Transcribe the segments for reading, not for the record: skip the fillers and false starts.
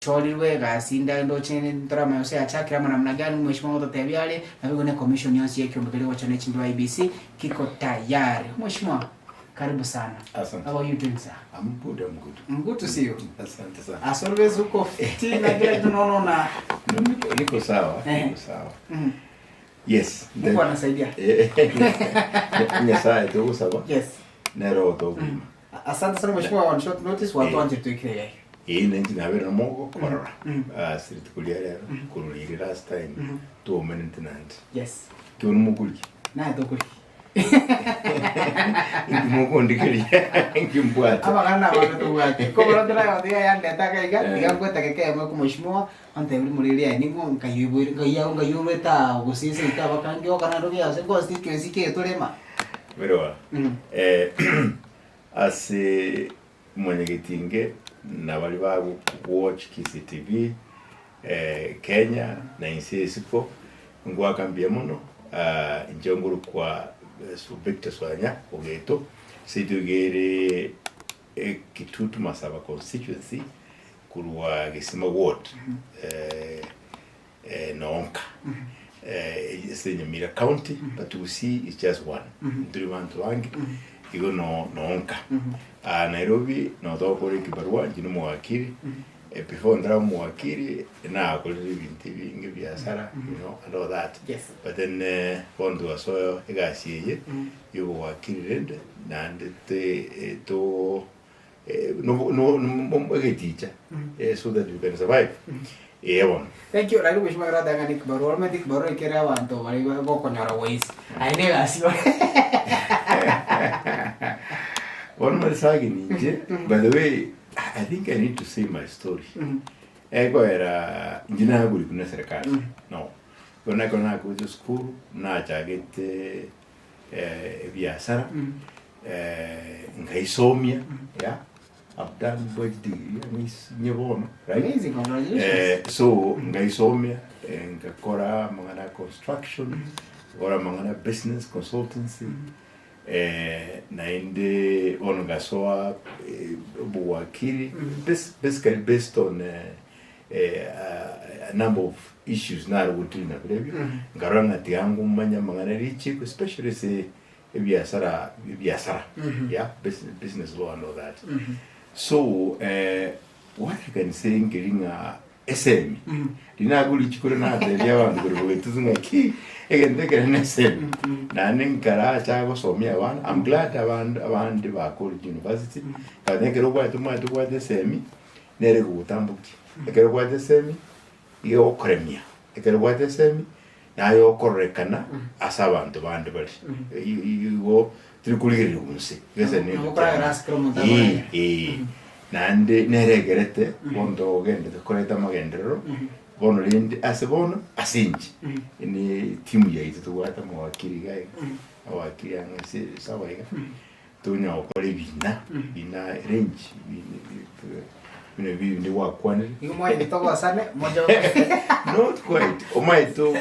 Cholirwe gasinda ndo chene ntorama yose achakira namna gani mheshimiwa Ototebyale na bigone commission yonse ekeombe kile wachane chindo IEBC kiko tayari. Mheshimiwa karibu sana. Asante. How are you doing, sir? I'm good, I'm good. I'm good to see you. Asante sana. As always uko fit na kile tunaona na niko sawa, niko sawa. Yes. Mungu anasaidia. Nyasa ito sawa. Yes. Nero to. Asante sana mheshimiwa, on short notice watu wanje tuikire. Nenji na vera mongo korora. Siriti kuliara kururi last time to maintenance. Yes. Kionu mukuli. Na to kuli. Mungu ndikiri. Ngimbwata. Abagana abantu bwate. Ko ndira yandi yandeta kaiga ngangweta keke mwe ku mheshimiwa ante uri muriria ningo nkayibwira ngayureta gusise itabakangi okana ndo ya se constituency ke turema. Weroa. Ase mwenyegitinge na bali ba watch KCTV Kenya na insisiko ngwakambia muno njonguru kwa Victor Swanya ogeto situgere Kitutu Masaba constituency kurwa Gesima ward Nonka Senyamira county, but we see it's just one. Wangi igo Nonka Nairobi no tokore kibarua njino mwakili before ndra mwakili na akoliri binti bingi biashara, you know, and all that. Yes. But then bondo aso egasiye yo wakili rende na ndete to no teacher so that you can survive. Yeah. Thank you. Lalu mheshimiwa rada ngani kibarua medik barua ikera wanto bali go konyora ways. Aine gasio. One more sagin ninje. By the way, I think I need to say my story. Ego era njina guli kuna serikali. No. Kona kuja school na chagete biashara. Ngaisomia, yeah. I've done both degree, right? Amazing, congratulations. So ngaisomia ngakora mangana construction, ora mangana business consultancy. Nainde ongasoa buwakili, basically based on a number of issues na wutili na brevi. Ngaranga tiangu manya mangana richi, especially say biashara, yeah, business law and all that. So what I can say in getting SM, dina guli chikura na delia wandu guru tuzunga ki again they get an SM. Na ninkara chago somia wan. I'm glad around the College University. I think I go to the semi. Nere go tambuki. I can go the semi. Yo kremia. I can go the semi. Na yo korekana asabantu bantu bali. You go trikuliri unse. Yes, and nande neregerete bondo gende koreta magendero bono lindi asebono asinji ni timu ya itu tuwata mwakili gai awakili angasi sawaiga tunya okole bina range bina wakwane Yumo nditoka sana moja. Not quite. Omaito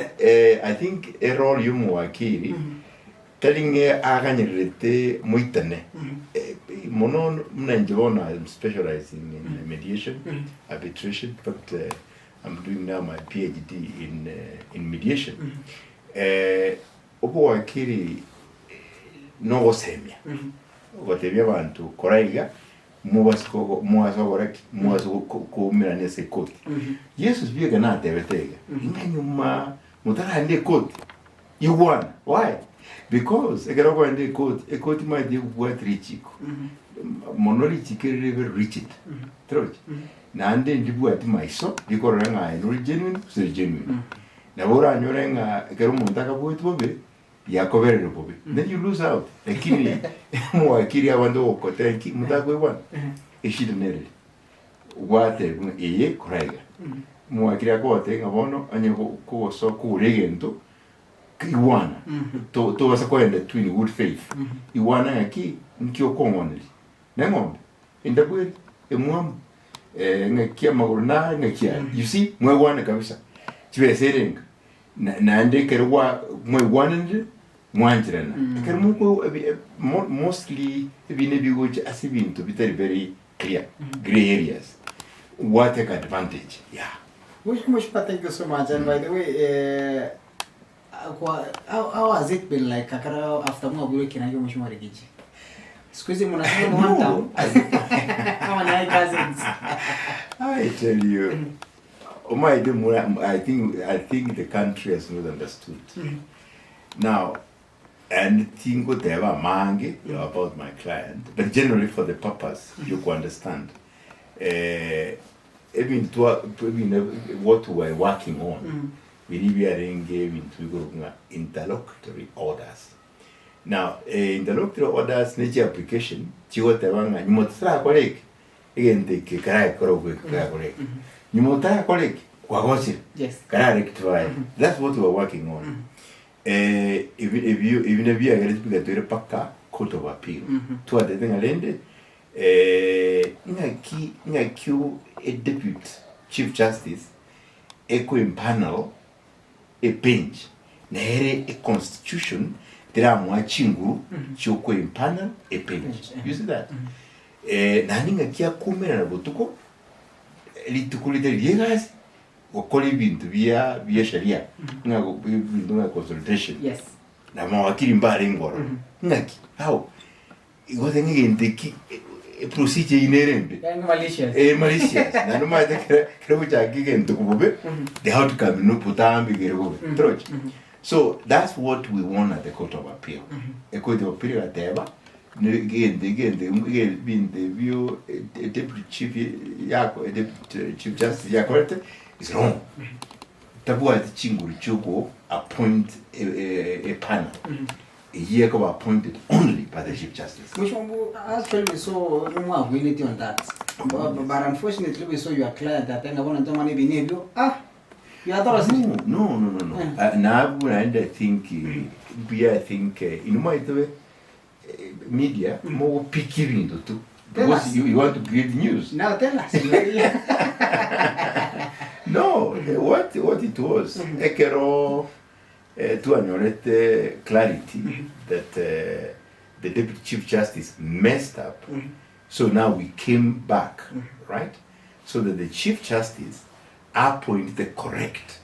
I think a role yumo wakili telling aganyerete muitane mono mnanjona. I'm specializing in mediation, arbitration, but I'm doing now my PhD in mediation. Opo wakili no semia. Watebya bantu koraiga muwaso kumira se koti. Jesus biega na tebetega. Inganyuma mutara ndi koti. You won. Why? Because I go and a court might do what richiko. Monoli chicken river richit. True. Nande and you at my son, you go rang I no genuine, so genuine. Navora Norenga Garumontaka boy bobe, Yacover bobe. Then you lose out. A kidney more Kiria Wando, Cotel Kick Mutago one. A shit of what a craiga. More Kiriako thing of honor, and you go so cool again too. Iwana to wasa kwenda twin good faith iwana yaki nkio komoni nengombe indabwe emwam ngakia maguruna ngakia you see mwewana kabisa chiwe serenga na ndekerwa mwewana nje mwanjirana kermuko mostly bine bigoje asibintu bitari very clear gray areas what take advantage. Yeah. Mheshimiwa, thank you so much. And by the way, how has it been like after Mwaburi Kinayo Mheshimiwa Rigiji? Squeeze mnasema mwanta. Kama na cousins. I tell you, I think the country has not understood. Now, and think whatever mange about my client, but generally for the purpose, you can understand. Even what we're working on, we are engaging into interlocutory orders. Now, interlocutory orders, nature application, chiwatawanga, nyumotara kolek, again the karai korek, nyumotara kolek, wagosi, karai rectify. That's what we're working on. If you are going to paka court of appeal, to the thing alende, a deputy chief justice, a panel, a bench, a constitution, there are more chingu, choko in panel, a bench. You see that? Naninga kia kumena botuko, litukulite yegas, or calling to via sharia, no consultation. Yes. Na mawakili mbali ngoro. Ngaki, how? It was again the procedure inherent. Malicious. Malicious. Na numa krebucha again to kubube. The outcome no putambi gerebo. So that's what we want at the Court of Appeal. A Court of Appeal at Eva. Again, being the view, a deputy chief chief justice Yakorete is wrong. Tabua the Chinguri Chugo appoint a panel. A year ago appointed only by the Chief Justice. Which one actually we saw no more ability on that. But unfortunately we saw your client that I want to money be able. You are not No. Now I think in my media more picky window too. Because you want to create news. Now tell us. No, what it was, Ekero to acknowledge clarity that the Deputy Chief Justice messed up. So now we came back, right? So that the Chief Justice appointed the correct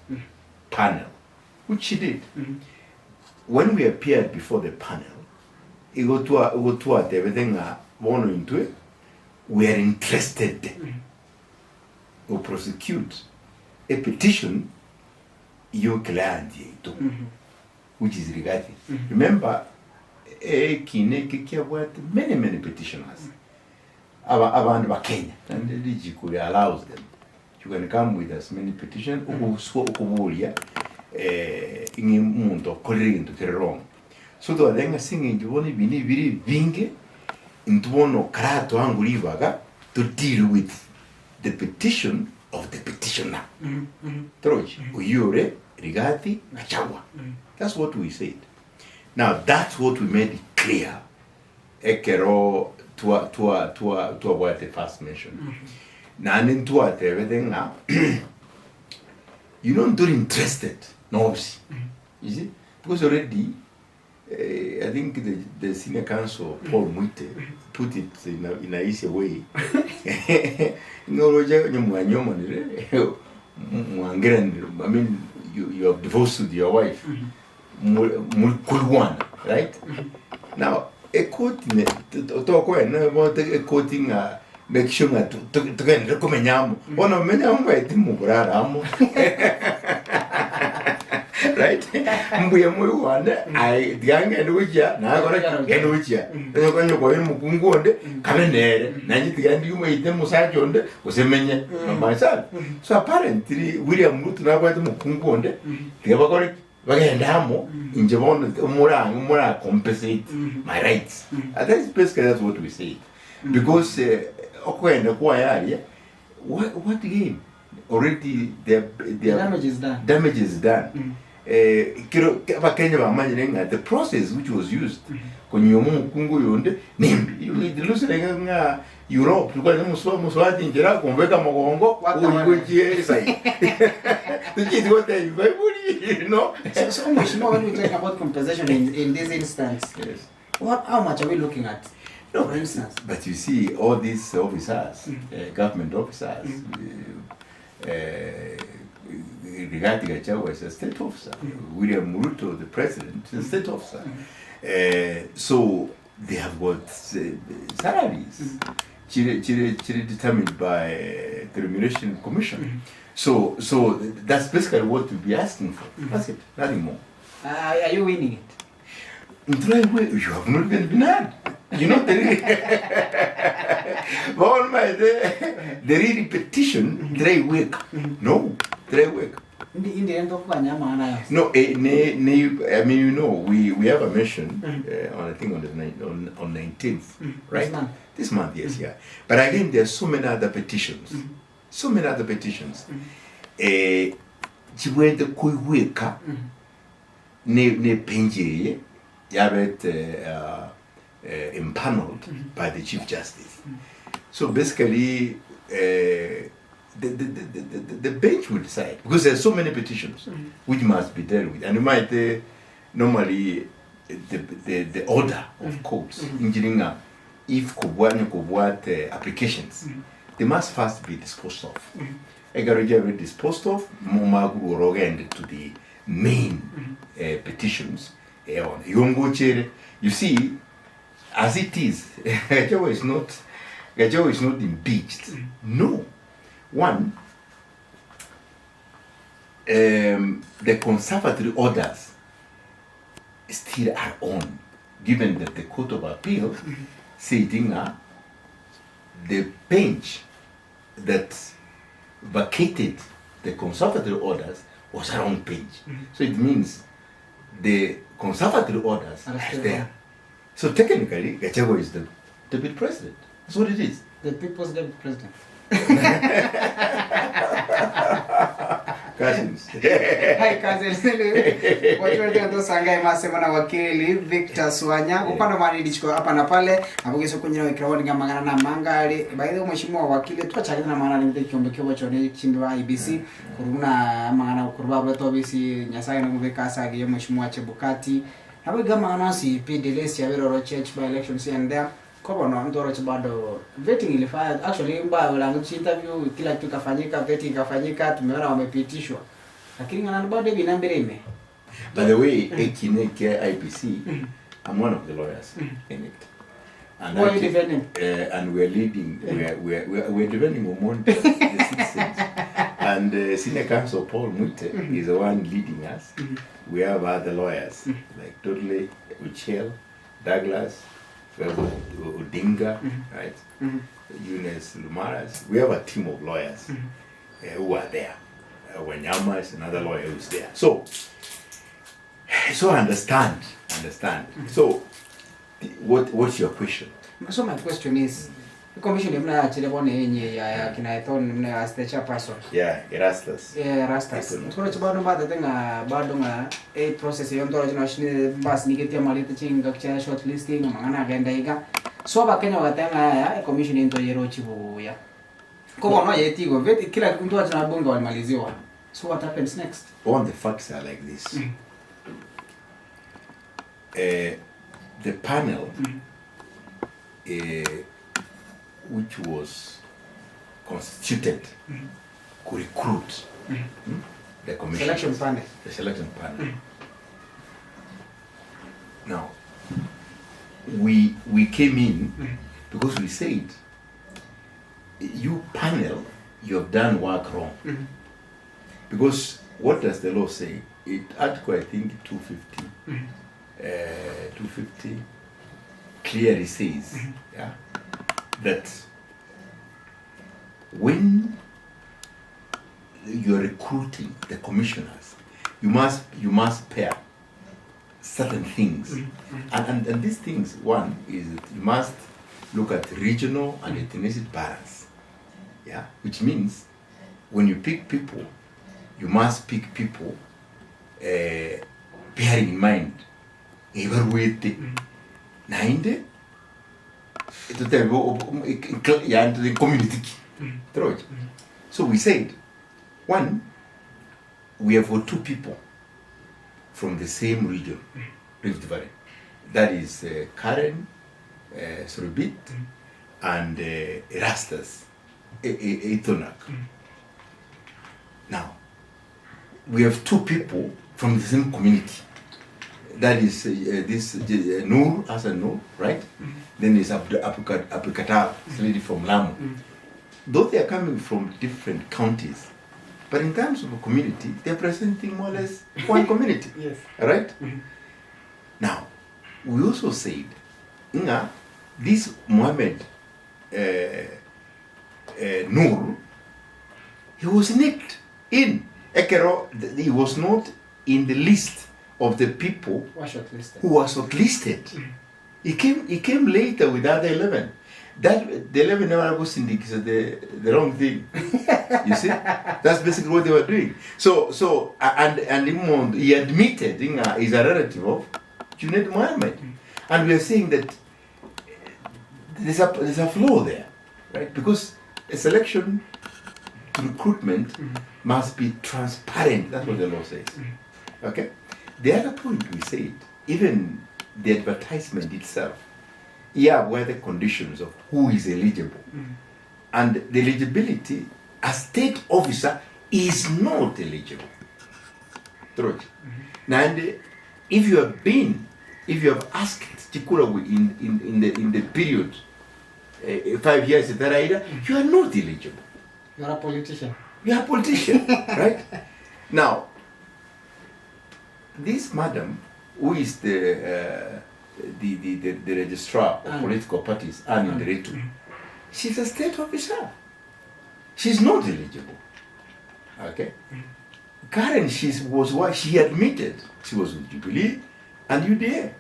panel, which she did. When we appeared before the panel, it go to everything one into it. We are interested to prosecute a petition your client which is regarding. Remember, many petitioners. Around Kenya, and the DG allows them. You can come with as many petitions in mundo correct to wrong. So the lenga singing you only be very vinge into one karato angulivaga to deal with the petition of the petitioner. Troch, uyure, rigati, nachawa. That's what we said. Now that's what we made it clear. Ekero to what the first mentioned. Now into what everything now. You don't do interested, no. You see? Because already I think the senior counsel, Paul Muite, put it in a easy way. I mean, you have divorced with your wife. Right? Now, a court, make sure to get recommend one of many right? We are one. I the young and which ya now get which ya. They're going to go in Mukungonde, come in there. Nanny, you made them Musajonde was a many myself. So apparently, William Mutuna Mukungonde, the Avagoric Vagendamo in Javon Mura compensate my rights. That is basically that's what we say. Because what game? Already the damage is done. Damage is done. The process which was used when you Europe, because the Muswati in Jera, Conveca Mogongo, which is you know. So much more when we talk about compensation in this instance. Yes. How much are we looking at? No, for instance. but you see, all these officers, government officers, Rigathi Gachagua is a state officer. William Ruto, the president, is a state officer. So they have got salaries determined by the Remuneration Commission. So that's basically what we'll be asking for. That's it, nothing more. Are you winning it? You have not been heard. You know, the real petition, they work. No, they work. In the end of Kanyama, No, I mean, you know, we have a mission on, I think, on 19th, right? This month, yes, yeah. But again, there are so many other petitions. So many other petitions. Chiwende kuiweka ne penje yabet impaneled by the Chief Justice. So basically, the bench will decide, because there are so many petitions which must be dealt with, and you might normally the order of courts engineering if what applications they must first be disposed of. Be disposed of, and to the main petitions. You see, as it is, Gachagua is not impeached. No. One, the conservatory orders still are on, given that the Court of Appeal said the bench that vacated the conservatory orders was a wrong bench. So it means the conservatory orders are there. So technically, Gachagua is the deputy president. That's what it is. The people's deputy president. Cousins. Hi cousins. Watu sangai masema na wakili Victor Swanya upande mali dichiko hapa na pale abugiso kunyira wikirawo ninga mangana na mangale baidhe mheshimiwa wakili twachakana na mangana ni ekeombe kyo chone chindwa IEBC kuruna mangana kurba bato bisi nyasaye na mubeka asagi mheshimiwa Chebukati abiga mangana si PDLS ya bero church by elections and there kwa no ndoro bado vetting ilifanya actually mbaya wala interview kila kitu kafanyika, vetting kafanyika, tumeona wamepitishwa, lakini ngana bado binambireme. By the way, IEBC, I'm one of the lawyers in it. And who are you defending? And we're leading, we're defending among the citizens. And Senior Counsel Paul Muite is the one leading us. We have other lawyers like Dudley, Uchel, Douglas, Odinga, right? Eunice Lumaras. We have a team of lawyers who are there. Wanyama is another lawyer who's there. So understand. So, what's your question? So my question is, the commission mna achile bone yenye ya kinaithon mna as the chairperson. Yeah, Erastus. Yeah, Erastus. Mkono chibado mbata tenga bado nga a process yondo jina shini bas nigetia malita chinga kcha shortlisting mangana agenda iga. So ba Kenya watenga ya commission into yero chibu ya. Kwa no yetigo veti kila mtu ajina bonga walimaliziwa. So what happens next? All the facts are like this. The panel which was constituted could recruit the commission. Selection panel. The selection panel. Now, we came in because we said, you panel, you have done work wrong. Because what does the law say? Article, I think, 250 clearly says that when you're recruiting the commissioners, you must pair certain things. And these things, one is that you must look at regional and ethnicity balance. Yeah, which means when you pick people, you must pick people bearing in mind evaluate nainde to the community. So we said, one, we have got two people from the same region, Rift Valley. That is Karen Sorbit, and Erastus, Etonak. Now, we have two people from the same community. That is this Nur, Asa Nur, right? Then there's Apukata, this lady from Lamu. Though they are coming from different counties, but in terms of a community, they're presenting more or less one community. Yes. Right? Now, we also said, this Muhammad Nur, he was nicked in. He was not in the list of the people who were shortlisted. He came later with the other 11. That the 11 never was indicated the wrong thing. You see, that's basically what they were doing. So and he admitted he's a relative of Junaid Mohammed, and we are saying that there's a flaw there, right? Because a selection recruitment must be transparent. That's what the law says. Okay. The other point we said, even the advertisement itself, were the conditions of who is eligible. And the eligibility, a state officer is not eligible. True. Now, and if you have asked Chikurawi in the period 5 years, you are not eligible. You are a politician. You are a politician, right? Now, this madam, who is the registrar of political parties, Anne Nderetu, she's a state officer. She's not eligible. Okay? Karen, she admitted she was with Jubilee and UDA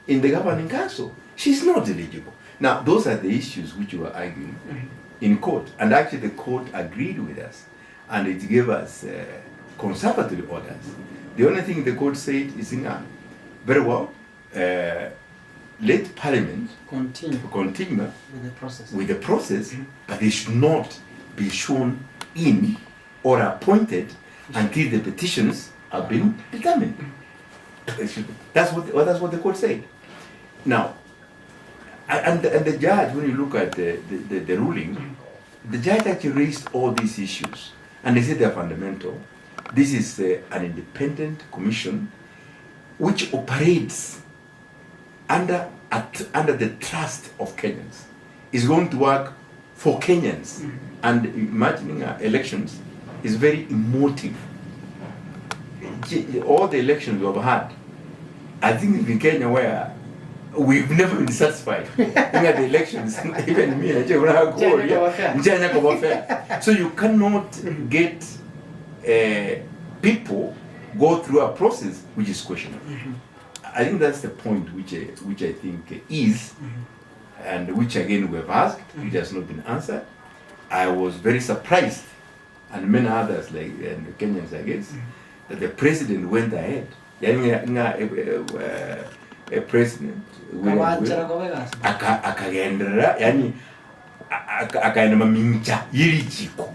in the governing council. She's not eligible. Now, those are the issues which we were arguing in court. And actually, the court agreed with us. And it gave us conservatory orders. The only thing the court said is, very well, let Parliament continue with the process, but they should not be shown in or appointed until the petitions have been determined. That's what the court said. Now, and the judge, when you look at the ruling, the judge actually raised all these issues, and they said they're fundamental. This is an independent commission which operates under the trust of Kenyans. It's going to work for Kenyans. And imagining elections is very emotive. All the elections we've had, I think in Kenya where we've never been satisfied. The elections, even me, so you cannot get people go through a process which is questionable. I think that's the point which I think is, and which again we've asked, which has not been answered. I was very surprised, and many others like and the Kenyans, I guess, that the president went ahead. A president akagendera, yani akaenda mamincha yiri chiko.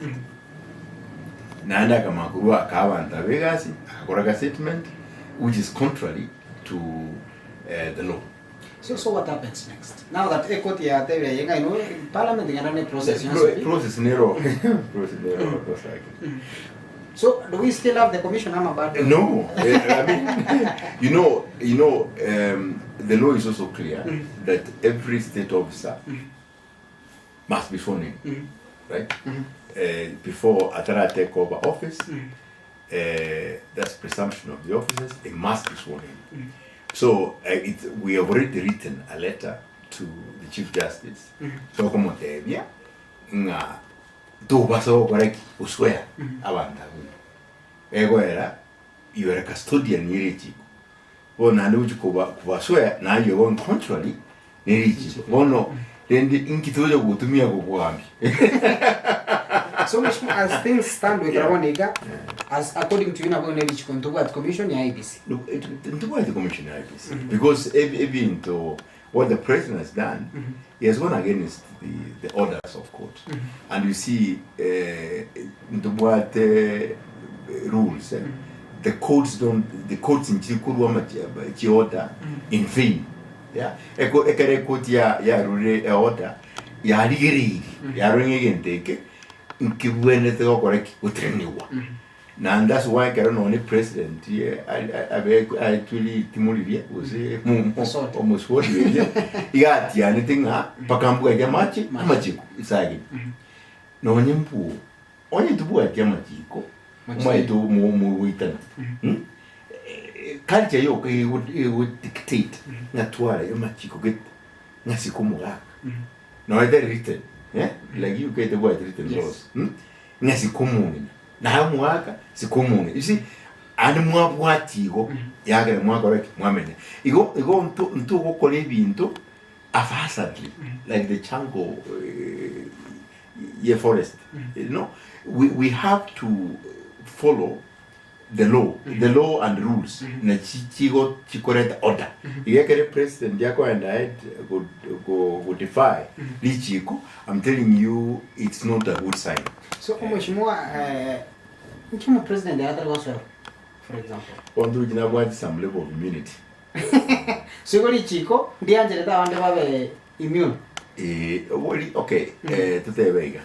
Nanda kamakuru akawanta Vegas, akakora statement which is contrary to the law. So what happens next? Now that Ekoti ya tebe yenga Parliament ngana process. Process nero. So do we still have the commission? No. I mean, the law is also clear that every state officer must be sworn in, right? Before Atara take over office, that's presumption of the officers, they must be sworn in. So we have already written a letter to the Chief Justice. So como te via, tu paso por aquí, uswea, abanda. Ego era, you are a custodian nirichi. Well, na luju kuba swear, na you going contrary, nirichi. Well, no, then the inkitoja go to me So much as things stand with Rawaniga, as according to you, now going to reach the commission, IEBC. Look, the commission IEBC, because even to what the president has done, he has gone against the orders of court, and you see what rules. The courts in Chikuruama order in vain. yeah ekere koti ya rule order ya rigiri ya ringe genteke nkibwene te okoreki utreniwa na that's why kero no ni president abe actually timuliria uze omoswodi ya tiane tinga pakambu ya machiku isagi no nyimpu onye tubu ya machiko maitu mu witana culture yo would dictate natwara yo machiko get ngasikumu no either written like you get the word written laws ngasikumu na mwaka sikumunge you see ani mwabwatigo yagere mwakore mwamene igo ntu gukora ibintu afasatly like the chango forest you know we have to follow the law and rules na chigo chikoreta order yekere president yako and I go defy lichiko. I'm telling you it's not a good sign. So mheshimiwa nchimo president ya atari washo for example ondu jina bwa some level of immunity so lichiko ndianjere ta wande babe immune okay tutebega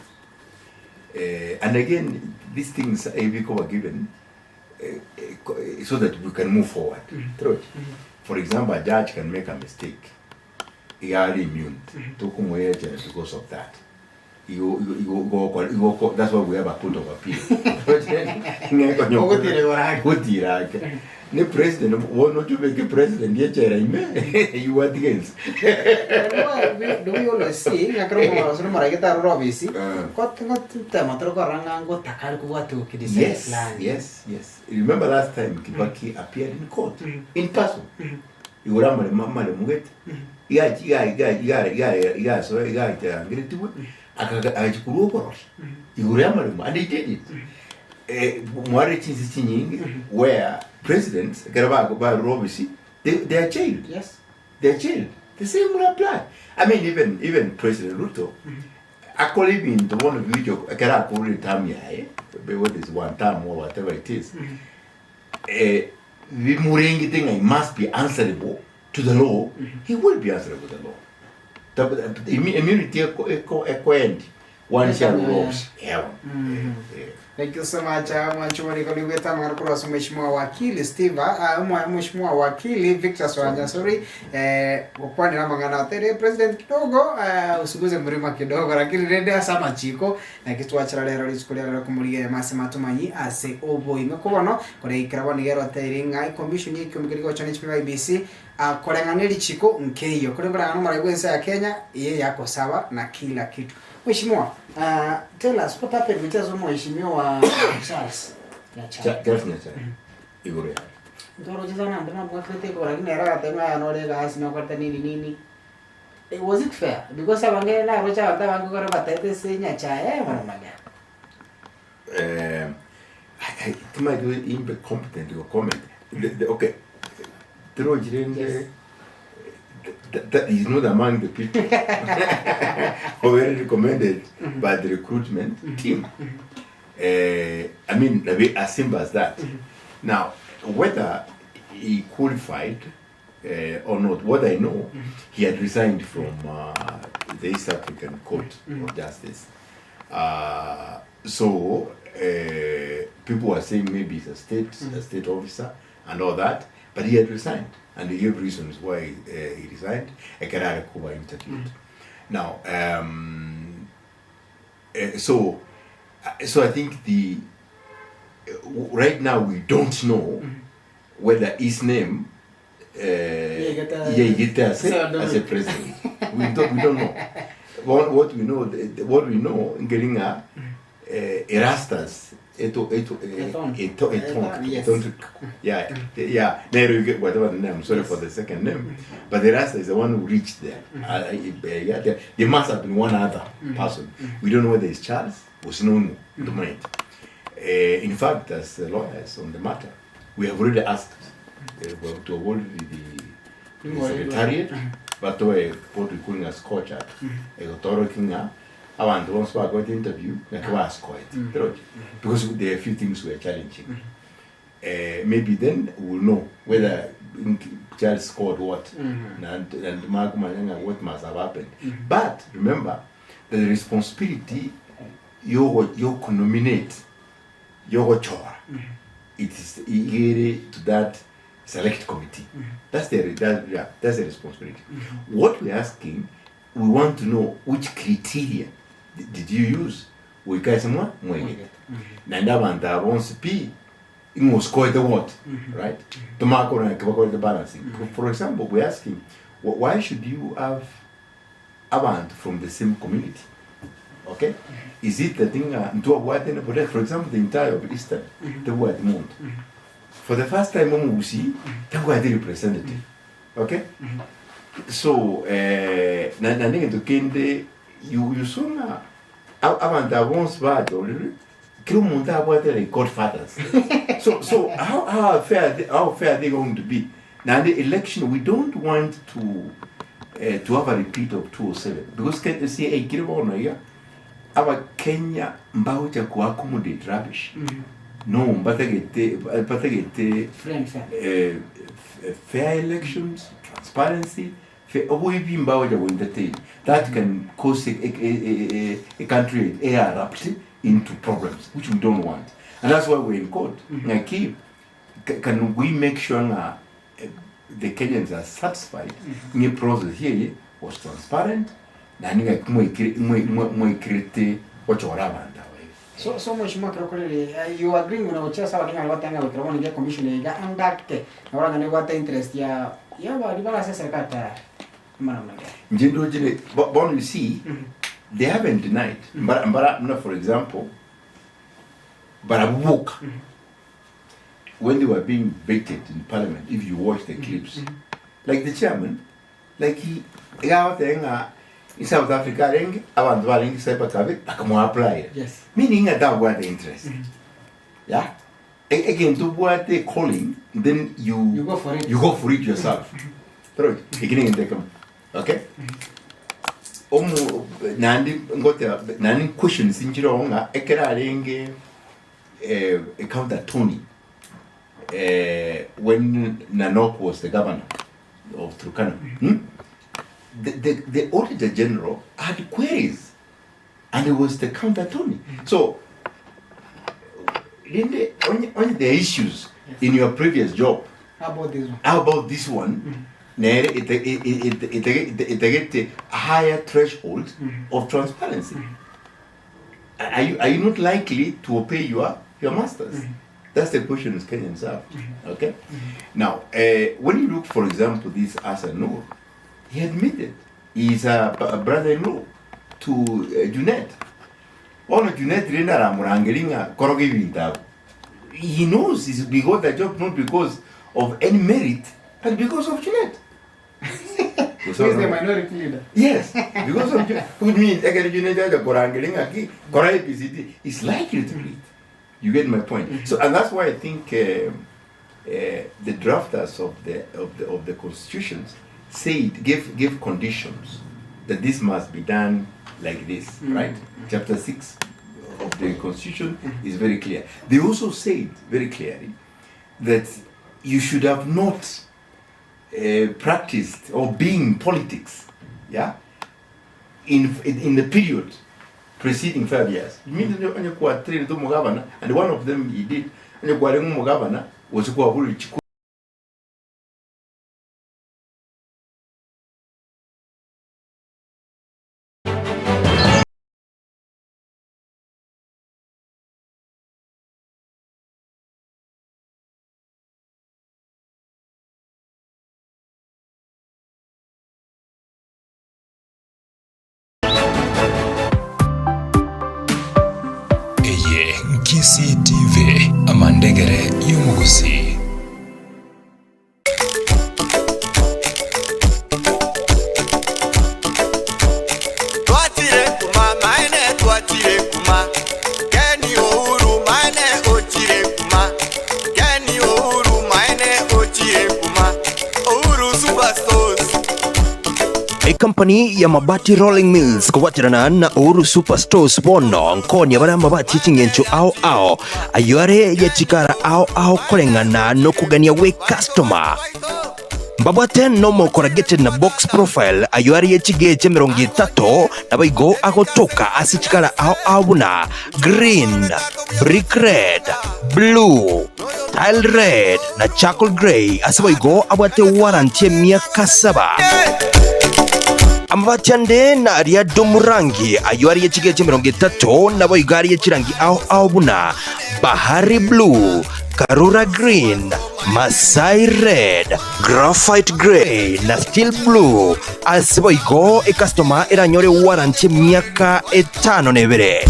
and again these things are given so that we can move forward. For example, a judge can make a mistake. He are immune to because of that. That's why we have a court of appeal. The president, what not to make a president, you are against. Do we always see? Yes. Remember last time Kibaki appeared in court in person. You remember Mama Muget? You remember, and he did it. Where presidents, they are jailed. Yes. They are jailed. The same will apply. I mean, even President Ruto, actually being the one of which I cannot call it time, what is one time or whatever it is. He must be answerable to the law. He will be answerable to the law. The immunity one shall laws. Thank you so much. Mheshimiwa Marcos, Mheshimiwa Wakili Steve, Mheshimiwa Wakili Victor Swanya, sorry. Kwa ni mangana tere president kidogo, usuguze mrima kidogo, lakini rende sama chiko na kitu achara lero lisikulia lero kumulia mase matumanyi ase obo imekobono kore ikirabo nigero tairinga commission yiki umukiriko cha IEBC korenganiri chiko nkeyo kore ngana maragwensa ya Kenya iye yako sawa na kila kitu. Mheshimiwa, tell us what happened with us Mheshimiwa Charles. Igore. Ndoro jizana ndana bwafete kwa lakini era tena anolega asina kwata nini. Was it fair? Because abange na rocha wata bangu kore batete senya cha mwana maga. I might do incompetent or comment. Okay. Tero jirenge that is not among the people already recommended by the recruitment team. I mean, as simple as that. Now, whether he qualified or not, what I know, he had resigned from the East African Court of Justice. So people were saying maybe he's a state officer and all that, but he had resigned. And he gave reasons why he resigned. Ekerare Kuba interviewed. Now, so I think right now we don't know whether his name as a president. We don't know. What we know in Geringa, Erastus. There you get whatever the name. Sorry for the second name, but the Rasta is the one who reached there. There must have been one other person. We don't know whether it's Charles or Sinono. In fact, as lawyers on the matter, we have already asked to hold the secretariat, but what we're calling as culture, I want to go to interview, because there are a few things we are challenging. maybe then we'll know whether child scored what and Mark Manyanga what must have happened. But remember, the responsibility you nominate your chora. It is to that select committee. That's the responsibility. What we're asking, we want to know which criteria did you use. We guys Nanda Vanta wants to be score the what, right? To mark on the balancing. For example, we're asking, why should you have Avant from the same community? Okay? Is it the thing for example, the entire of Eastern, the word Mount. For the first time, we see the word representative. Okay? So, Nanding to Kende, you saw Avant once bad already. Godfathers. So how fair are they going to be? Now the election, we don't want to have a repeat of 2007 because can you see a Kiribona here? Our Kenya mbauja ku accommodate rubbish. No, but they get fair elections, transparency. That can cause a country erupt into problems, which we don't want. And that's why we're in court. Can we make sure the Kenyans are satisfied? The process here was transparent. So much more you agree with our chess about Kenya with the commission and that what interest but you see, they haven't denied. But for example, Barabook, when they were being evicted in Parliament, if you watch the clips, like the chairman, like he got in South Africa, I want to apply. Yes. Meaning that was the interest. Yeah. Again, to what they're calling, then you go for it. You go for it yourself. Okay? Nani questions in Jironga, Ekerarenge, a counter Tony, when Nanok was the governor of Turkana. The Auditor General had queries, and it was the counter Tony. So, on the issues in your previous job, how about this one? How about this one? It get a higher threshold of transparency. Are you not likely to obey your masters? That's the question Kenyans have. Okay. Now, when you look, for example, this Asa Noor, he admitted he's a brother-in-law to Junet. One of Junet he knows he got the job not because of any merit, but because of Junet. He's the minority leader. Yes, because of Junet. Which means it's likely to lead. You get my point. So, and that's why I think the drafters of the constitutions give conditions that this must be done like this, right? Chapter 6 of the constitution is very clear. They also said very clearly that you should have not practiced or being politics, yeah, in the period preceding 5 years. You mean that and one of them he did, and was CTV amandegere y'umuguzi. Twatire kuma maine twatire kuma Keni Uhuru maine ochire kuma Keni Uhuru maine ochire kuma Uhuru superstores. company ya mabati Rolling Mills kuwatirana na Uru Superstores bono nkoni abara mabati chingencho ao ayore yechikara ao kolengana no kugania we customer mbabwate no mo corrugated na box profile ayore yechigeche 30 na baigo agotoka asichikara ao buna green, brick red, blue, tile red na charcoal grey asabaigo abwate warranty miaka 7 amabati ande na aria domurangi ayuari yechigeche 30 na boigari yechirangi ao buna bahari blue, karura green, masai red, graphite grey na steel blue asiboigo customer iranyore warranty miaka 5 nebere.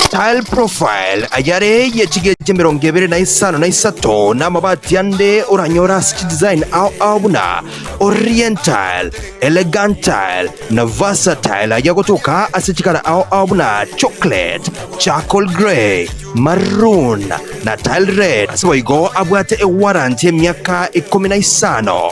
Tile profile ayare yechigeche 25 na mabati ande uranyora stitch design ao buna oriental, elegant tile na versatile ayagotoka asichikara ao buna chocolate, charcoal grey, maroon na tile red asiboigo abwate warranty miaka 15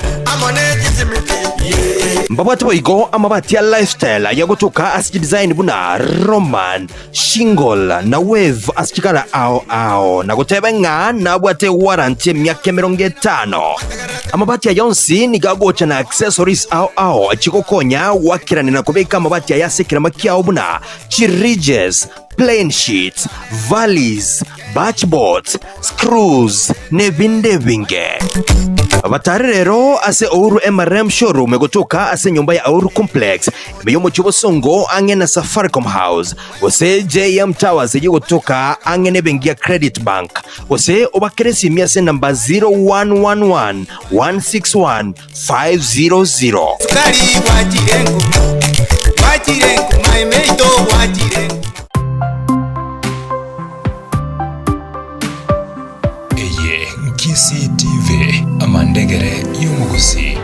mbabwate boigo amabati ya lifestyle ayagotoka asitch design buna roman, shingle na wave asichikara ao na gutebenga na abwate warranty miaka 50 amabati ya yonsi ni gagocha na accessories ao achikokonya wakirani na kubeka amabati ya yasekira makia buna chiridges, plain sheets, valleys, batchboards, screws, nebinde binge. Batari rero ase Ouru MRM showroom egotoka ase nyumba ya Ouru complex meyomo chobosongo ange na Safaricom house ose JM Towers egotoka ange nebengia credit bank ose obakeresi miase namba 0111 161 500 Sukari wachirengu maimeito wachirengu Eye Nkisi TV amandegere y'umuguzi.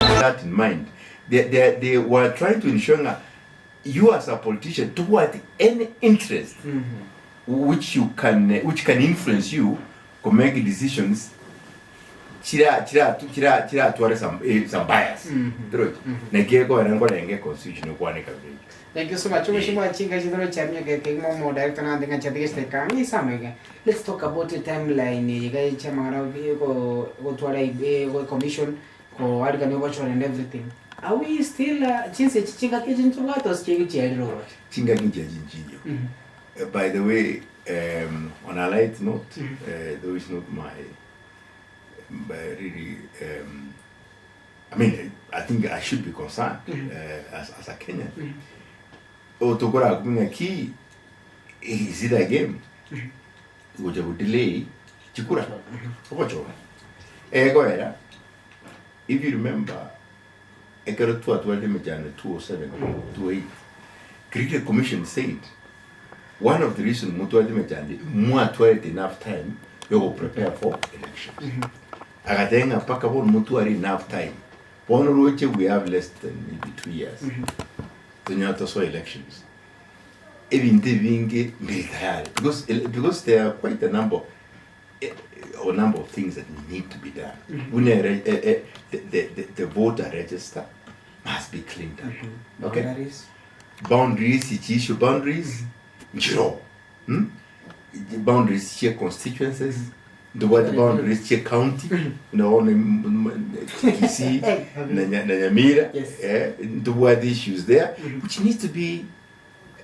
That in mind, they were trying to ensure you as a politician toward any interest which can influence you to make decisions. Chira tuare some bias. Negeko anangolenge constitution kwane kabisa. Thank you so much. Let's talk about the timeline. Go commission ko and everything. Are we still chinga By the way, on a light note, though it's not my really, I mean, I think I should be concerned as a Kenyan. Otokora kumina ki is it a game? Uja delay chikura. Ocho. Ego era. If you remember, ekero 2007, 28, Cricket Commission said one of the reasons more enough time you will prepare for elections. Agatenga pakabo mutuari enough time. Pono we have less than maybe 2 years. To so elections. Even being military because there are quite a number of things that need to be done. The voter register must be cleaned up. Okay. Boundaries, issue boundaries. Boundaries share constituencies. The word boundaries share county. Kisi, Nyamira. The word issues there, which needs to be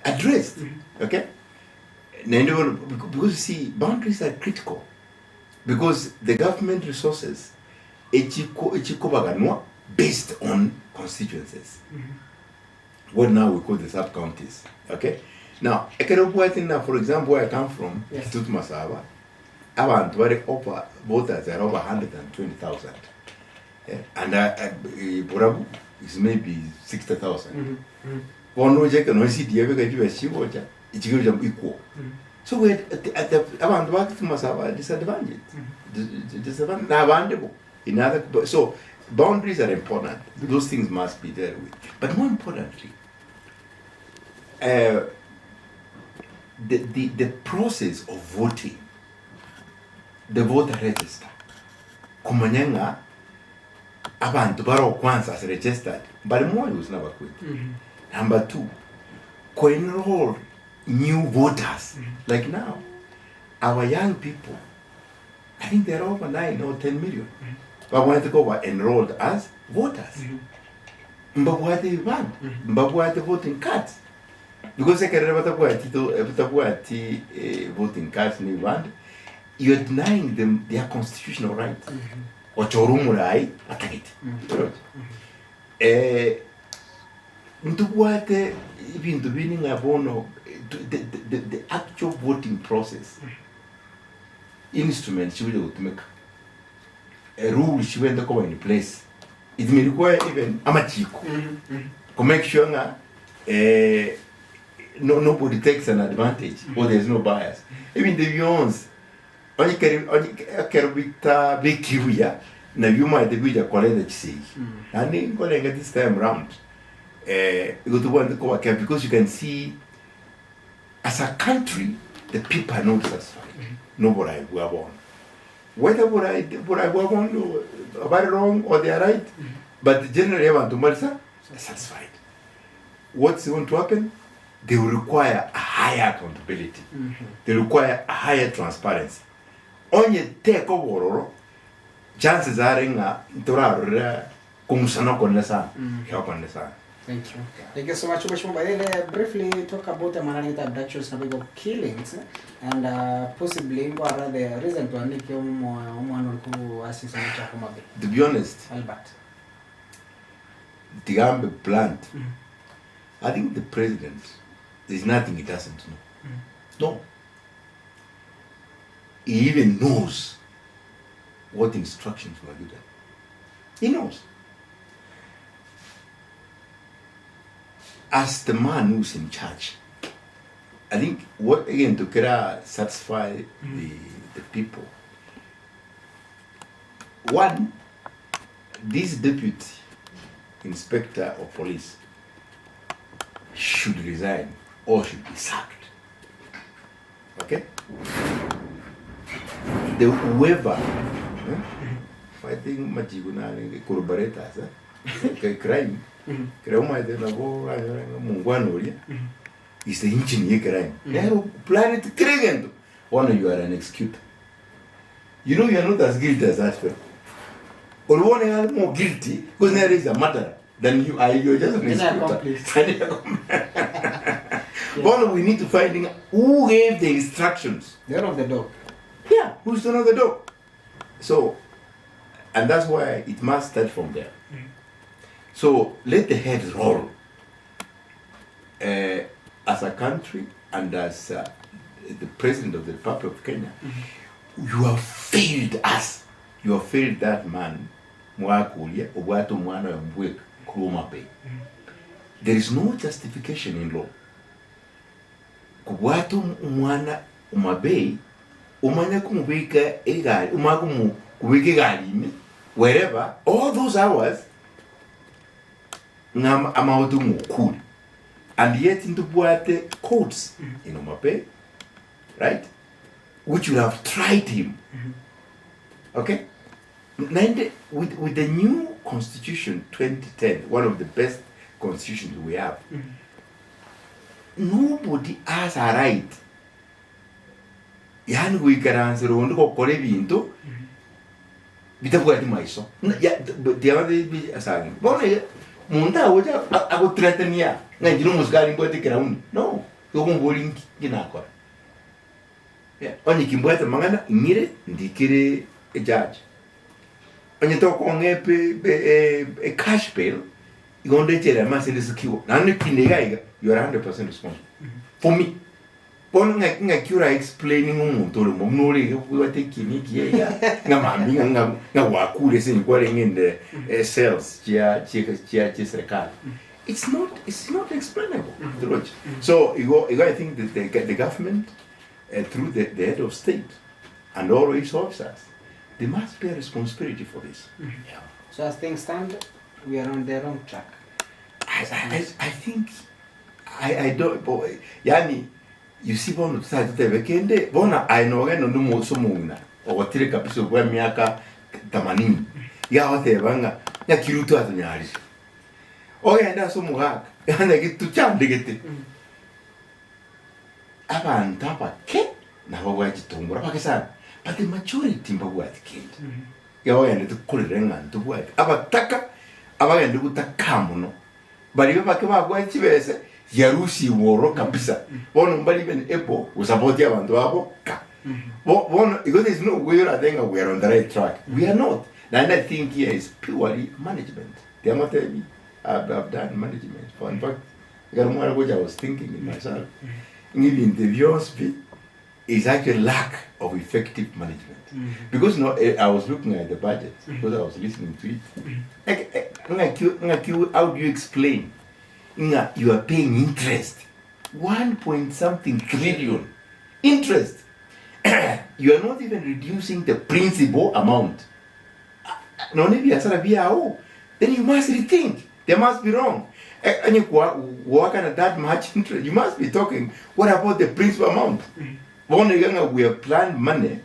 addressed. Okay. Because you see, boundaries are critical. Because the government resources based on constituencies. What now we call the sub-counties. Okay? Now, for example, where I come from, Tutmasava, over voters are over 120,000. And Burabu is maybe 60,000. One project and it's equal. So we're at the disadvantaged. In other, so boundaries are important. Those things must be dealt with. But more importantly, the process of voting, the voter register, kumanyanga abantu baro kwanza as registered, but more was never quit. Number 2, co-enroll new voters. Like now, our young people, I think they're over 9 or 10 million, but want to go enrolled as voters. Mbabuate van, mbabuate voting cards. Because I can't voting cards in Ivan, you're denying them their constitutional right. Ochorumurai atakiti. Ntubuate ibintu bini ngabono the actual voting process. Instrument should be to make a rule she went to go in place. It may require even amachiko to make sure nobody takes an advantage or there's no bias. Even the Beyonds, only Kerubita Bikiwia, now you might be the college see. And then going at this time round, you go to want to go again because you can see as a country, the people are not satisfied. Nobody were born. Whether what I were born about wrong or they are right, but generally everyone to Malta are satisfied. What's going to happen? They will require a higher accountability. They require a higher transparency. Only take over, chances are in a kumusana konesa, help understand. Thank you. Thank you so much. Briefly talk about the Maranita abductions and of killings and possibly what are the reason to make one who assassinate. To be honest, Albert. The Ambe plant, I think the president, there's nothing he doesn't know. No. He even knows what instructions were given. He knows. As the man who's in charge, I think what again to satisfy the people. One, this deputy inspector of police should resign or should be sacked. Okay? The whoever fighting Majiguna corroborators, crime. Is the engineer crime. They are planning to create. One, you are an executor. You know you are not as guilty as that fellow. Or one are more guilty because there is a matter than you are. You are just an executor. One, we need to find who gave the instructions. They're on the door. Yeah, who's on the door? So, and that's why it must start from there. So let the heads roll. As a country and as the President of the Republic of Kenya, you have failed us. You have failed that man. There is no justification in law. Wherever, all those hours, and yet into Buate codes in Omape, right? Which would have tried him. Okay? With the new constitution 2010, one of the best constitutions we have, nobody has a right. Yani we can answer on the Korevinto. Bitabuati maiso. Yeah, but the other be a saying. Munda woja ago threatenia na jino musgari mbote ground no yo ngomboling kinakwa yeah onye kimbote mangana ngire ndikire a judge onye to ko ngepe a cash bail igonde chera masinde sikiwo nanu kinega you are 100% responsible for me pon nga cura explaining umuntu lo momnori ko te kiniki ya nga mami nga wakule sin kware ngende cells chia serikali. It's not explainable. So I think that the government through the head of state and all its officers there must be a responsibility for this. Yeah. So as things stand, we are on the wrong track. I think I don't yani you see bono tsatete bekende bona ainoge no ndumo somuna ogotire kabisa kwa miaka 80 ya hote banga ya kirutu atanyari oya nda somuga yana gitu cyandegete abantu abake nabo bagitungura bakisana but the majority mbagwati kindi ya oya ndikukorera ngantu bwati abataka abagende gutakamuno bari bake bagwati bese yarusi woro kabisa bono mbali ben ebo usapoti abantu abo ka bono because there's no way I think we are on the right track. We are not. And I think here is purely management. I've done management. For in fact, what I was thinking in myself, even the viewers is actually lack of effective management. Because I was looking at the budget, because I was listening to it. How do you explain? You are paying interest, 1.something trillion interest. You are not even reducing the principal amount. Then you must rethink. There must be wrong. And you work on that much interest. You must be talking. What about the principal amount? We have planned money.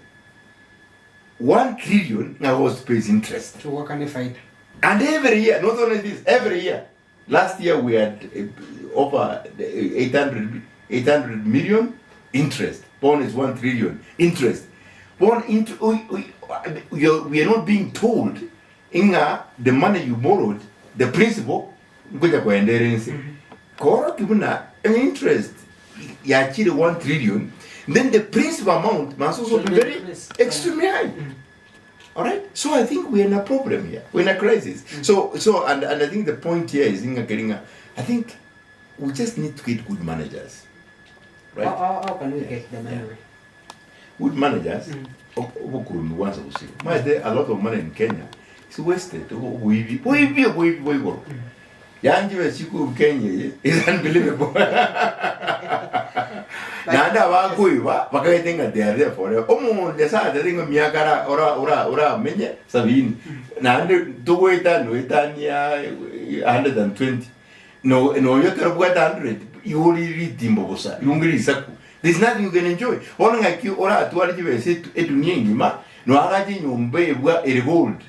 1 trillion now was pays interest. So what can they find? And every year, not only this, every year. Last year we had over 800 million interest. Bond is 1 trillion interest. Bond we are not being told the money you borrowed, the principal, interest, you achieve 1 trillion, then the principal amount must also be very extremely high. All right. So I think we're in a problem here. We're in a crisis. So and I think the point here is I think we just need to get good managers. Right? How can we get them anyway? Good managers. A lot of money in Kenya is wasted. Kenya is unbelievable. Nanda wakuiva wakaitenga they are there for desa the thing miakara ora menye 70 nande tugoita no itania 120 no yakara bwata 100 you really dimbo bosa yungiri saku there's nothing you can enjoy ona ngaki ora atwali jibese edunia ngima no agaji nyombe bwa gold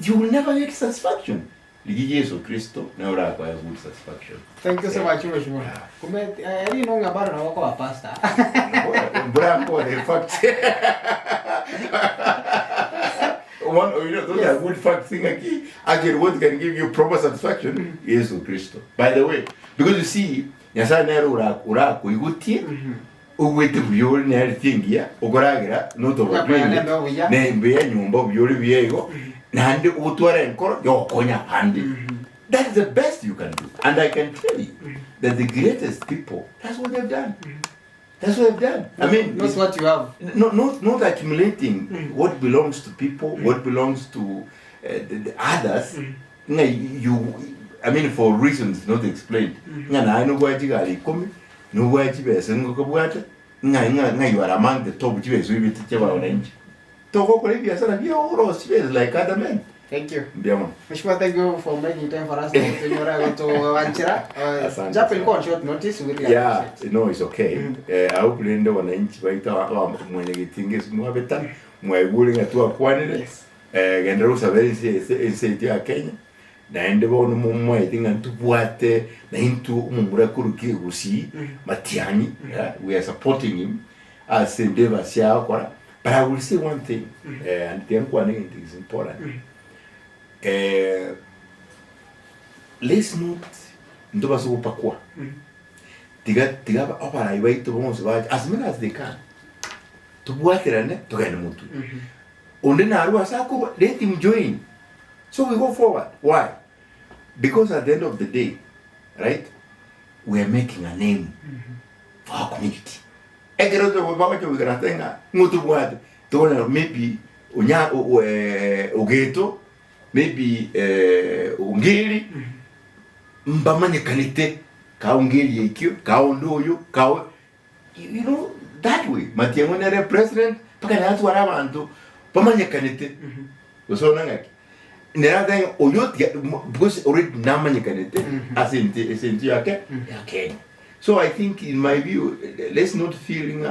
you will never get satisfaction. Yesu Kristo na ora kwa good satisfaction. Thank you so much, Mheshimiwa. I didn't know about na wako wa pastor. Bravo, the fact. Those are good facts thing aquí. Actually, what can give you proper satisfaction? Yesu Kristo. By the way, because you see, yasa na ora kuigutie. Uwete byori na everything ya. Ogoragira no to ba. Ne mbe nyumba byori byego. Nandi utware enkoro yokonya handi. That is the best you can do. And I can tell you that the greatest people, that's what they've done. That's what they've done. I mean, not what you have. Not accumulating what belongs to people, what belongs to the others. I mean, for reasons not explained. You are among the top like other men. Thank you. Mheshimiwa, thank you for making time for us to jump in on short notice. We really appreciate. No, it's okay. I hope you know wananchi waita mwenye gitingi mwabeta mweguli ngatua kwanile. Gendero sabeli nsi ya Kenya. Na endebo no mumwe tinga ntubwate na into umura kuruki gusi matiani. We are supporting him as endeavor sia kwa. But I will say one thing, and the important is important. Let's not ndoba so pakwa. Tiga opara iwaito bomo as many as they can. To buatirane to gana mutu. Onde na arua sako let him join. So we go forward. Why? Because at the end of the day, right, we are making a name for our community. Maybe Ogeto, maybe Ungeri, Mbamane Kalite, Kaungeri Ekyo, Kaundoyo, you know, that way. Matiamone president, Pakanato Aramanto, pamanya kanete usona ngaki nera thing oyot because already namanya kanete asinti yake yake. So I think in my view, let's not feeling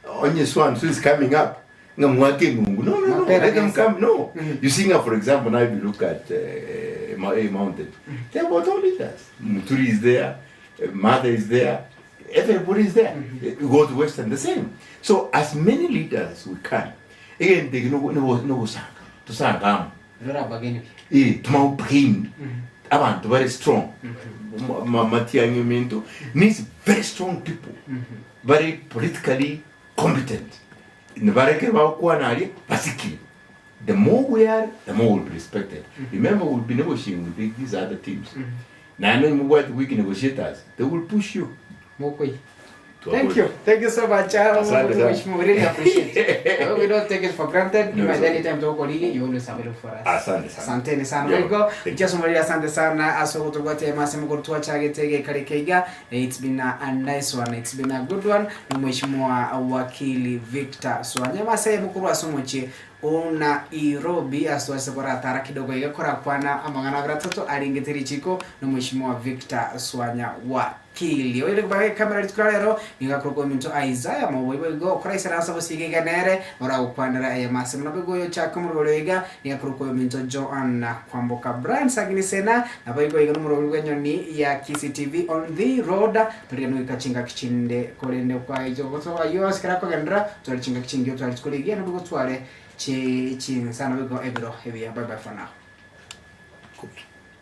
onye swan so is coming up ngamwake mungu. No, let them come. No, you see now, for example, now if you look at a mountain, there are all leaders. Muturi is there, Mother is there, everybody is there. You go to Western, the same. So as many leaders as we can. Again, they no sanga to sanga. Tomorrow brain, abantu very strong. Matiangimento needs very strong people, very politically competent. The more we are, the more we'll be respected. Remember, we'll be negotiating with these other teams. Now, I know what weak negotiators, they will push you. Thank you so much. We really appreciate it. We don't take it for granted. No, anytime to call you always have it for us. Asante sana. There you go. Just asante sana. Aso kutogote masemo kutoa chage tege karikeiga. It's been a nice one. It's been a good one. Mheshimiwa Wakili Victor Swanya masemo mukuru asomoche ona Nairobi aswase kora tara kidogo igakora kwana amangana gratatu aringeteri chiko no Mheshimiwa Victor Swanya Wakili. Oile kubaye kamera litukalero ningakroko minto Isaiah mawebo go kraisa nasa bosige ganere ora ukwandara ya masemo nabego yo chaka murolega ningakroko minto Joanna Kwamboka brand sagini sena nabayigo igano murolega nyoni ya KCTV on the road turiano ikachinga kichinde kolende kwa ijo goto ayo askara ko gandra turichinga kichingi yo turicoligia nabugo twale chi sana we go ebro heavy. Bye bye for now. Cool.